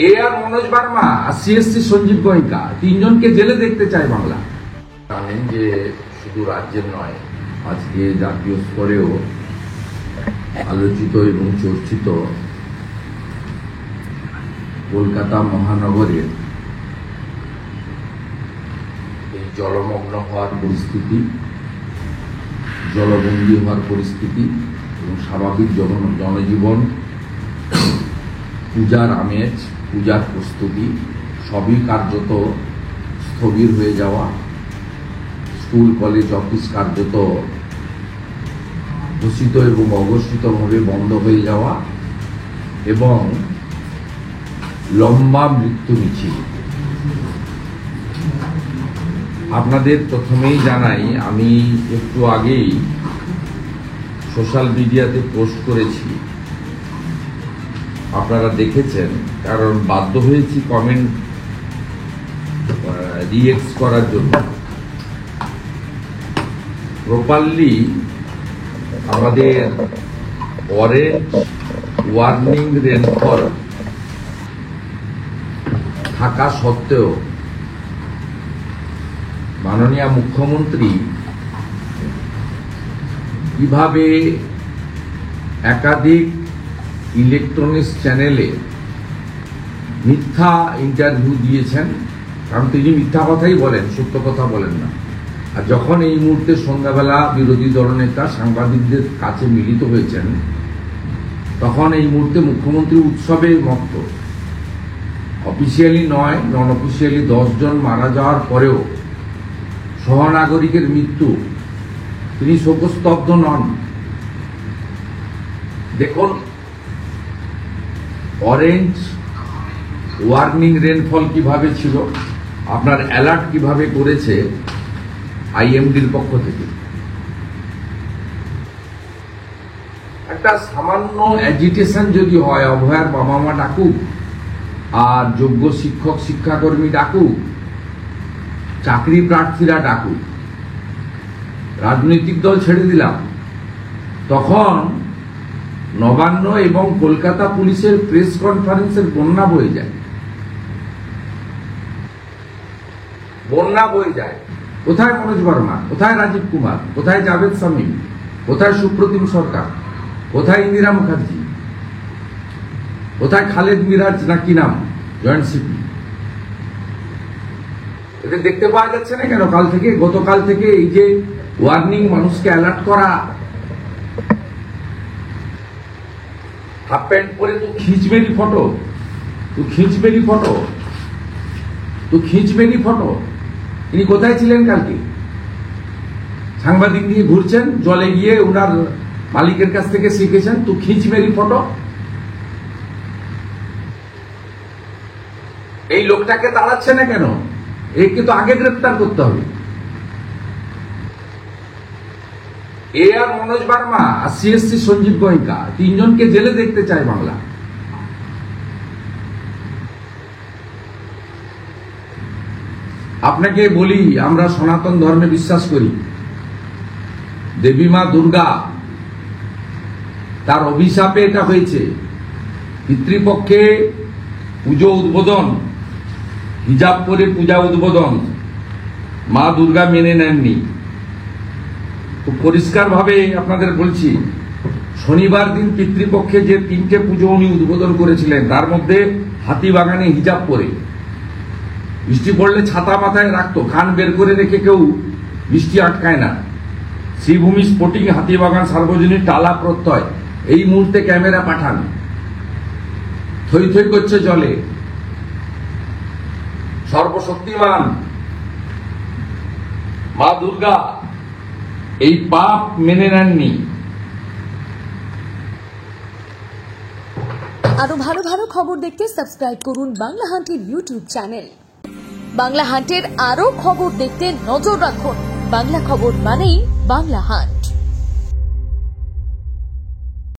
আর Manoj Burma আর CSC Sanjeev Goenka তিনজনকে জেলে দেখতে চায় বাংলা। জানেন যে শুধু রাজ্যের নয়, আজকে জাতীয় স্তরেও আলোচিত এবং চর্চিত কলকাতা মহানগরের এই জলমগ্ন হওয়ার পরিস্থিতি, জলবন্দী হওয়ার পরিস্থিতি এবং স্বাভাবিক জনজীবন, পূজার আমেজ, পূজার প্রস্তুতি সবই কার্যত স্থবির হয়ে যাওয়া, স্কুল কলেজ অফিস কার্যত ঘোষিত এবং অঘোষিতভাবে বন্ধ হয়ে যাওয়া এবং লম্বা মৃত্যু মিছিল। আপনাদের প্রথমেই জানাই, আমি একটু আগেই সোশ্যাল মিডিয়াতে পোস্ট করেছি, আপনারা দেখেছেন, কারণ বাধ্য হয়েছি কমেন্ট রিঅ্যাক্ট করার জন্য। প্রপারলি আমাদের অরেঞ্জ ওয়ার্নিং রেনফল থাকা সত্ত্বেও মাননীয় মুখ্যমন্ত্রী কিভাবে একাধিক ইলেকট্রনিক্স চ্যানেলে মিথ্যা ইন্টারভিউ দিয়েছেন, কারণ তিনি মিথ্যা কথাই বলেন, সত্য কথা বলেন না। আর যখন এই মুহূর্তে সন্ধ্যাবেলা বিরোধী দলনেতা সাংবাদিকদের কাছে মিলিত হয়েছেন, তখন এই মুহূর্তে মুখ্যমন্ত্রী উৎসবে মত্ত। অফিসিয়ালি নয়, নন অফিসিয়ালি 10 জন মারা যাওয়ার পরেও সহনাগরিকের মৃত্যু, তিনি শোকস্তব্ধ নন। দেখুন, অরেঞ্জ ওয়ার্নিং রেনফল কিভাবে ছিল, আপনার অ্যালার্ট কিভাবে করেছে আইএমডির পক্ষ থেকে। একটা সামান্য অ্যাজিটেশন যদি হয়, অভয়ার বাবা মা ডাকুক, আর যোগ্য শিক্ষক শিক্ষাকর্মী ডাকুক, চাকরি প্রার্থীরা ডাকুক, রাজনৈতিক দল ছেড়ে দিলাম, তখন নবান্ন এবং কলকাতা পুলিশের প্রেস কনফারেন্সের বন্যা বয়ে যায়, বন্যা বয়ে যায়। কোথায় মনোজ বার্মা, কোথায় রাজীব কুমার, কোথায় জাভেদ শামীম, কোথায় সুপ্রতিম সরকার, কোথায় ইন্দিরা মুখার্জি, কোথায় খালেদ মিরাজ না কি নাম, জয়েন্ট সিপি? এদের দেখতে পাওয়া যাচ্ছে না কেন? কাল থেকে, গতকাল থেকে এই যে ওয়ার্নিং, মানুষকে অ্যালার্ট করা, হাফ প্যান্ট পরে তো খিঁচবেরি ফটো, তো খিঁচবেরি ফটো, তো খিঁচবেরি ফটো। তিনি কোথায় ছিলেন কালকে? সাংবাদিক নিয়ে ঘুরছেন, জলে গিয়ে ওনার মালিকের কাছ থেকে শিখেছেন, তো খিঁচবেরি ফটো। এই লোকটাকে তাড়াচ্ছে না কেন? একে তো আগে গ্রেপ্তার করতে হবে। আর মনোজ বার্মা আর সিএসসি সঞ্জীব গোয়েঙ্কা তিনজনকে জেলে দেখতে চায় বাংলা। আপনাকে বলি, আমরা সনাতন ধর্মে বিশ্বাস করি। দেবী মা দুর্গা, তার অভিশাপে এটা হয়েছে। পিতৃপক্ষে পুজো উদ্বোধন, হিজাব পরে পূজা উদ্বোধন মা দুর্গা মেনে নেননি। খুব পরিষ্কার ভাবে আপনাদের বলছি, শনিবার দিন পিতৃপক্ষে যে 3টে পুজো উনি উদ্বোধন করেছিলেন, তার মধ্যে হাতিবাগানে হিজাব পরে, বৃষ্টি পড়লে ছাতা মাথায় রাখতো, কান বের করে রেখে কেউ বৃষ্টি আটকায় না। শ্রীভূমি স্পোর্টিং হাতিবাগান সার্বজনীন টালা প্রত্যয়, এই মুহূর্তে ক্যামেরা পাঠান, থই থই করছে জলে। সর্বশক্তিমান মা দুর্গা এই পাপ মেনে নেননি। আরো ভালো ভালো খবর দেখতে সাবস্ক্রাইব করুন বাংলা হান্টের ইউটিউব চ্যানেল। বাংলা হান্টের আরো খবর দেখতে নজর রাখুন। বাংলা খবর মানেই বাংলা হান্ট।